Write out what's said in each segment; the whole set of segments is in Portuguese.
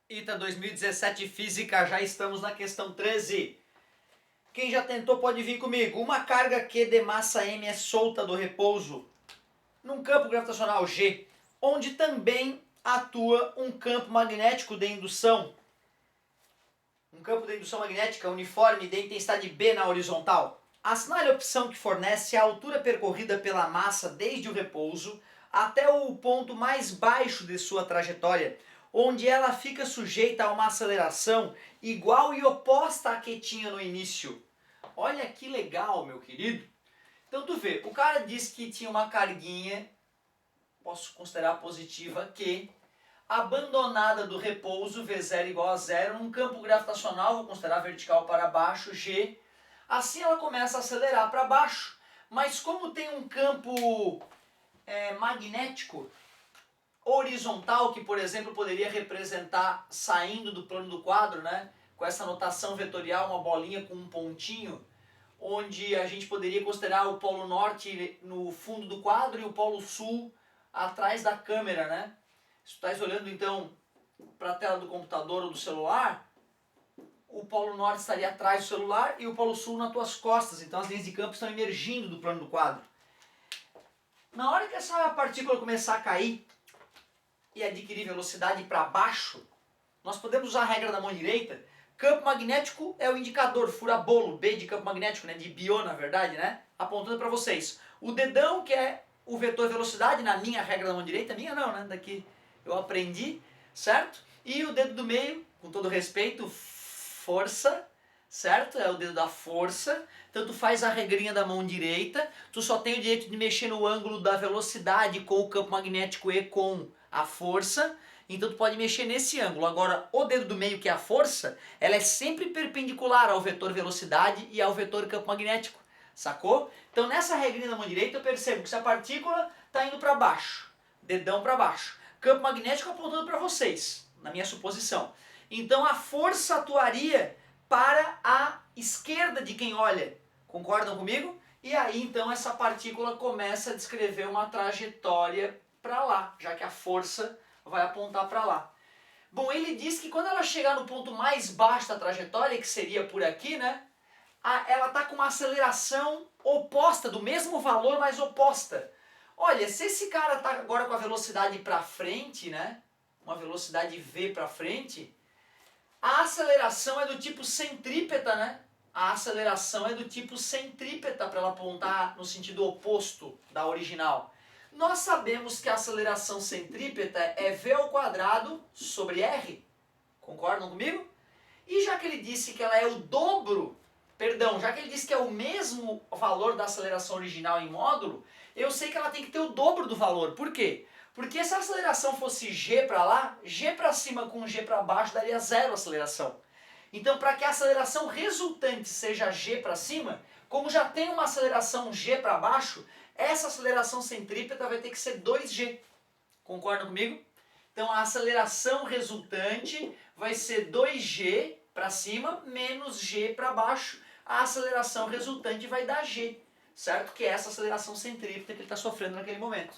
ITA 2017 Física, já estamos na questão 13. Quem já tentou pode vir comigo. Uma carga Q de massa M é solta do repouso num campo gravitacional G, onde também atua um campo magnético de indução. Um campo de indução magnética uniforme de intensidade B na horizontal. Assinale a opção que fornece a altura percorrida pela massa desde o repouso até o ponto mais baixo de sua trajetória, onde ela fica sujeita a uma aceleração igual e oposta à que tinha no início. Olha que legal, meu querido. Então tu vê, o cara disse que tinha uma carguinha, posso considerar positiva, Q, abandonada do repouso, V0 igual a zero, num campo gravitacional, vou considerar vertical para baixo, G. Assim ela começa a acelerar para baixo, mas como tem um campo magnético horizontal, que por exemplo poderia representar saindo do plano do quadro, né? Com essa notação vetorial, uma bolinha com um pontinho, onde a gente poderia considerar o polo norte no fundo do quadro e o polo sul atrás da câmera, né? Se tu estás olhando então para a tela do computador ou do celular, o polo norte estaria atrás do celular e o polo sul nas tuas costas, então as linhas de campo estão emergindo do plano do quadro. Na hora que essa partícula começar a cair e adquirir velocidade para baixo, nós podemos usar a regra da mão direita. Campo magnético é o indicador, fura-bolo, B de campo magnético, né, de Biot na verdade, né, apontando para vocês. O dedão, que é o vetor velocidade, na minha regra da mão direita, minha não, né, daqui eu aprendi, certo? E o dedo do meio, com todo respeito, força, certo? É o dedo da força. Então tu faz a regrinha da mão direita, tu só tem o direito de mexer no ângulo da velocidade com o campo magnético e com a força. Então tu pode mexer nesse ângulo. Agora, o dedo do meio, que é a força, ela é sempre perpendicular ao vetor velocidade e ao vetor campo magnético. Sacou? Então nessa regrinha da mão direita eu percebo que se a partícula está indo para baixo, dedão para baixo, campo magnético apontando para vocês, na minha suposição. Então a força atuaria para a esquerda de quem olha. Concordam comigo? E aí então essa partícula começa a descrever uma trajetória para lá, já que a força vai apontar para lá. Bom, ele diz que quando ela chegar no ponto mais baixo da trajetória, que seria por aqui, né? Ela está com uma aceleração oposta, do mesmo valor, mas oposta. Olha, se esse cara está agora com a velocidade para frente, né? Uma velocidade V para frente, a aceleração é do tipo centrípeta, né? A aceleração é do tipo centrípeta para ela apontar no sentido oposto da original. Nós sabemos que a aceleração centrípeta é v ao quadrado sobre r. Concordam comigo? E já que ele disse que ela é o dobro, perdão, já que ele disse que é o mesmo valor da aceleração original em módulo, eu sei que ela tem que ter o dobro do valor. Por quê? Porque se a aceleração fosse g para lá, g para cima com g para baixo daria zero aceleração. Então, para que a aceleração resultante seja g para cima, como já tem uma aceleração g para baixo, essa aceleração centrípeta vai ter que ser 2g. Concordam comigo? Então, a aceleração resultante vai ser 2g para cima menos g para baixo. A aceleração resultante vai dar g, certo? Que é essa aceleração centrípeta que ele está sofrendo naquele momento.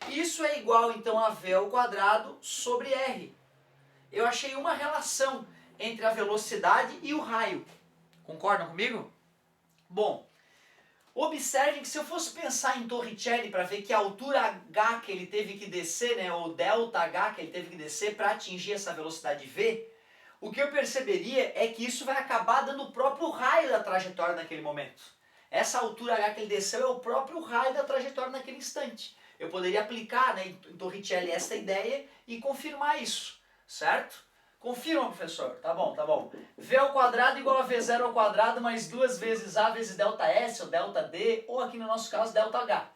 Isso é igual, então, a v ao quadrado sobre r. Eu achei uma relação entre a velocidade e o raio. Concordam comigo? Bom, observem que se eu fosse pensar em Torricelli para ver que a altura h que ele teve que descer, né, ou delta h que ele teve que descer para atingir essa velocidade v, o que eu perceberia é que isso vai acabar dando o próprio raio da trajetória naquele momento. Essa altura h que ele desceu é o próprio raio da trajetória naquele instante. Eu poderia aplicar, né, em Torricelli essa ideia e confirmar isso, certo? Confirma, professor. Tá bom, tá bom. V ao quadrado igual a V0 ao quadrado mais 2 vezes A vezes delta S ou delta D, ou aqui no nosso caso, delta H.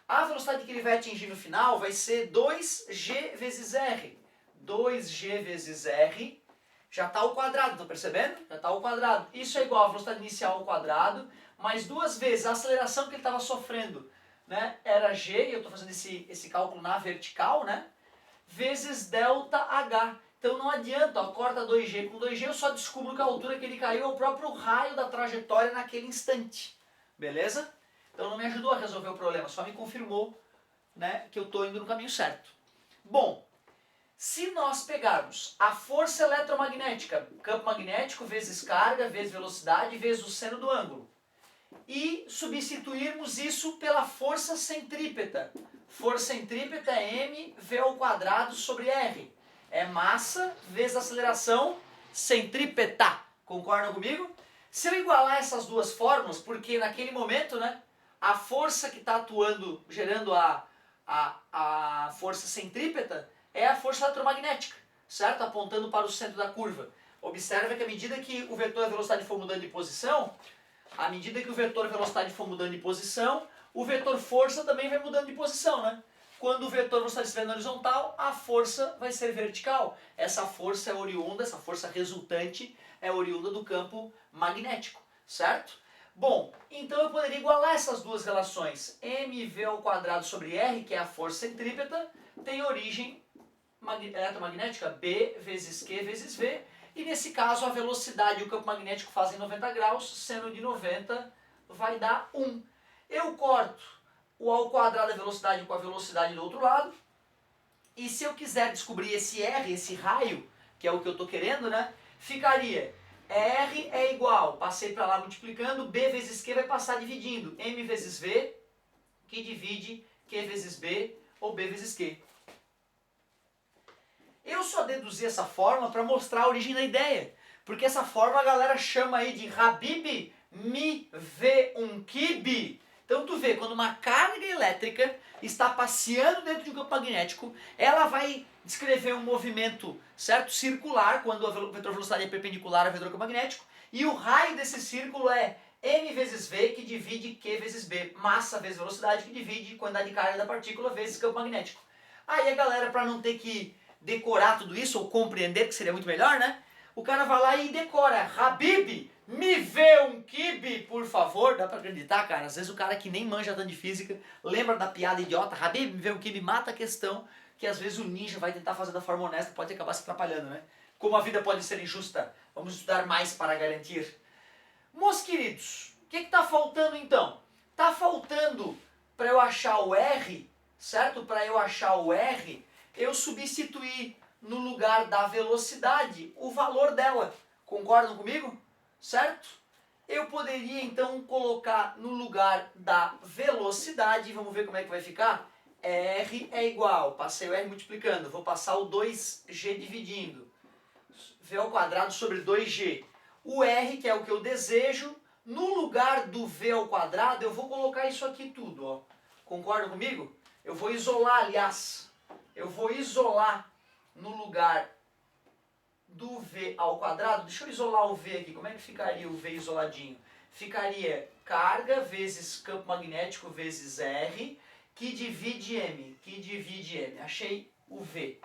A velocidade que ele vai atingir no final vai ser 2G vezes R. 2G vezes R já está ao quadrado, estão percebendo? Já está ao quadrado. Isso é igual a velocidade inicial ao quadrado, mais 2 vezes a aceleração que ele estava sofrendo, né? Era G, e eu estou fazendo esse cálculo na vertical, né? Vezes delta H. Então não adianta, ó, corta 2G com 2G, eu só descubro que a altura que ele caiu é o próprio raio da trajetória naquele instante. Beleza? Então não me ajudou a resolver o problema, só me confirmou, né, que eu estou indo no caminho certo. Bom, Se nós pegarmos a força eletromagnética, campo magnético vezes carga, vezes velocidade, vezes o seno do ângulo, e substituirmos isso pela força centrípeta. Força centrípeta é mv ao quadrado sobre r. É massa vezes aceleração centrípeta. Concordam comigo? Se eu igualar essas duas fórmulas, porque naquele momento, né, a força que está atuando, gerando a força centrípeta, é a força eletromagnética, certo? Apontando para o centro da curva. Observe que à medida que o vetor velocidade for mudando de posição, à medida que o vetor velocidade for mudando de posição, o vetor força também vai mudando de posição, né? Quando o vetor velocidade estiver na horizontal, a força vai ser vertical. Essa força é oriunda, essa força resultante é oriunda do campo magnético, certo? Bom, então eu poderia igualar essas duas relações. mv ao quadrado sobre r, que é a força centrípeta, tem origem eletromagnética B vezes Q vezes V, e nesse caso a velocidade e o campo magnético fazem 90 graus, seno de 90 vai dar 1. Eu corto o ao quadrado da velocidade com a velocidade do outro lado, e se eu quiser descobrir esse R, esse raio, que é o que eu estou querendo, né, ficaria R é igual, passei para lá multiplicando, B vezes Q vai passar dividindo, M vezes V, que divide Q vezes B, ou B vezes Q. Eu só deduzi essa fórmula para mostrar a origem da ideia, porque essa fórmula a galera chama aí de Habib mi v um kib. Então tu vê, quando uma carga elétrica está passeando dentro de um campo magnético, ela vai descrever um movimento, certo, circular, quando a vetor velocidade é perpendicular ao vetor campo magnético, e o raio desse círculo é m vezes v, que divide q vezes b, massa vezes velocidade, que divide quantidade de carga da partícula vezes campo magnético. Aí a galera, para não ter que decorar tudo isso, ou compreender, que seria muito melhor, né? O cara vai lá e decora, Habib, me vê um kibe, por favor. Dá pra acreditar, cara? Às vezes o cara que nem manja tanto de física lembra da piada idiota, Habib, me vê um kibe, mata a questão, que às vezes o ninja vai tentar fazer da forma honesta, pode acabar se atrapalhando, né? Como a vida pode ser injusta, vamos estudar mais para garantir. Meus queridos, o que está faltando então? Está faltando para eu achar o R, certo? Para eu achar o R, eu substituir no lugar da velocidade o valor dela. Concordam comigo? Certo? Eu poderia então colocar no lugar da velocidade, vamos ver como é que vai ficar? R é igual, passei o R multiplicando, vou passar o 2G dividindo. V ao quadrado sobre 2G. O R, que é o que eu desejo, no lugar do V ao quadrado, eu vou colocar isso aqui tudo, ó. Concordam comigo? Eu vou isolar, aliás, eu vou isolar no lugar do V ao quadrado. Deixa eu isolar o V aqui. Como é que ficaria o V isoladinho? Ficaria carga vezes campo magnético vezes R, que divide M. Achei o V.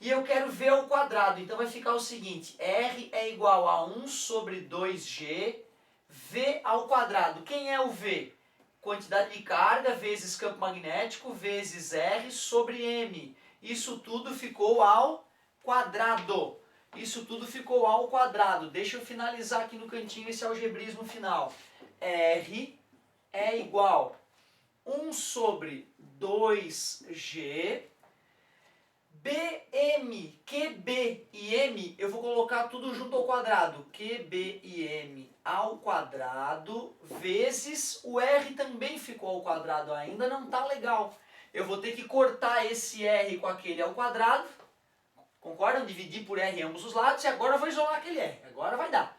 E eu quero V ao quadrado. Então vai ficar o seguinte. R é igual a 1 sobre 2G, V ao quadrado. Quem é o V? Quantidade de carga vezes campo magnético vezes R sobre M. Isso tudo ficou ao quadrado. Isso tudo ficou ao quadrado. Deixa eu finalizar aqui no cantinho esse algebrismo final. R é igual a 1 sobre 2G. BM, QB e M, eu vou colocar tudo junto ao quadrado. QB e M ao quadrado, vezes o R também ficou ao quadrado, ainda não está legal. Eu vou ter que cortar esse R com aquele ao quadrado, concordam? Dividir por R em ambos os lados, e agora eu vou isolar aquele R, agora vai dar.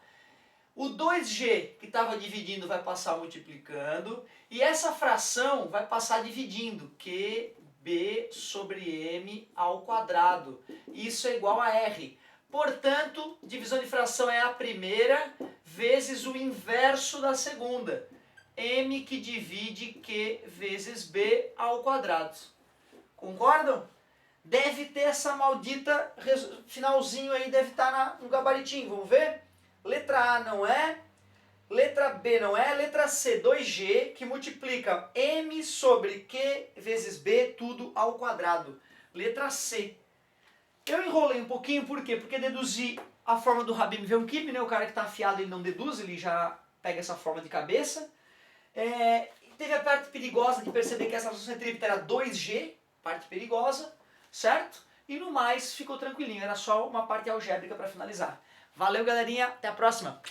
O 2G que estava dividindo vai passar multiplicando, e essa fração vai passar dividindo, QB sobre M ao quadrado. Isso é igual a R. Portanto, divisão de fração é a primeira vezes o inverso da segunda. M que divide Q vezes B ao quadrado. Concordam? Deve ter essa maldita finalzinho aí, deve estar no gabaritinho. Vamos ver? Letra A não é, letra B não é, letra C, 2G, que multiplica M sobre Q vezes B, tudo ao quadrado. Letra C. Eu enrolei um pouquinho, por quê? Porque deduzi a forma do Habib ver um kibe, né? O cara que está afiado ele não deduz, ele já pega essa forma de cabeça. Teve a parte perigosa de perceber que essa relação centrípeta era 2G, parte perigosa, certo? E no mais, ficou tranquilinho, era só uma parte algébrica para finalizar. Valeu, galerinha, até a próxima!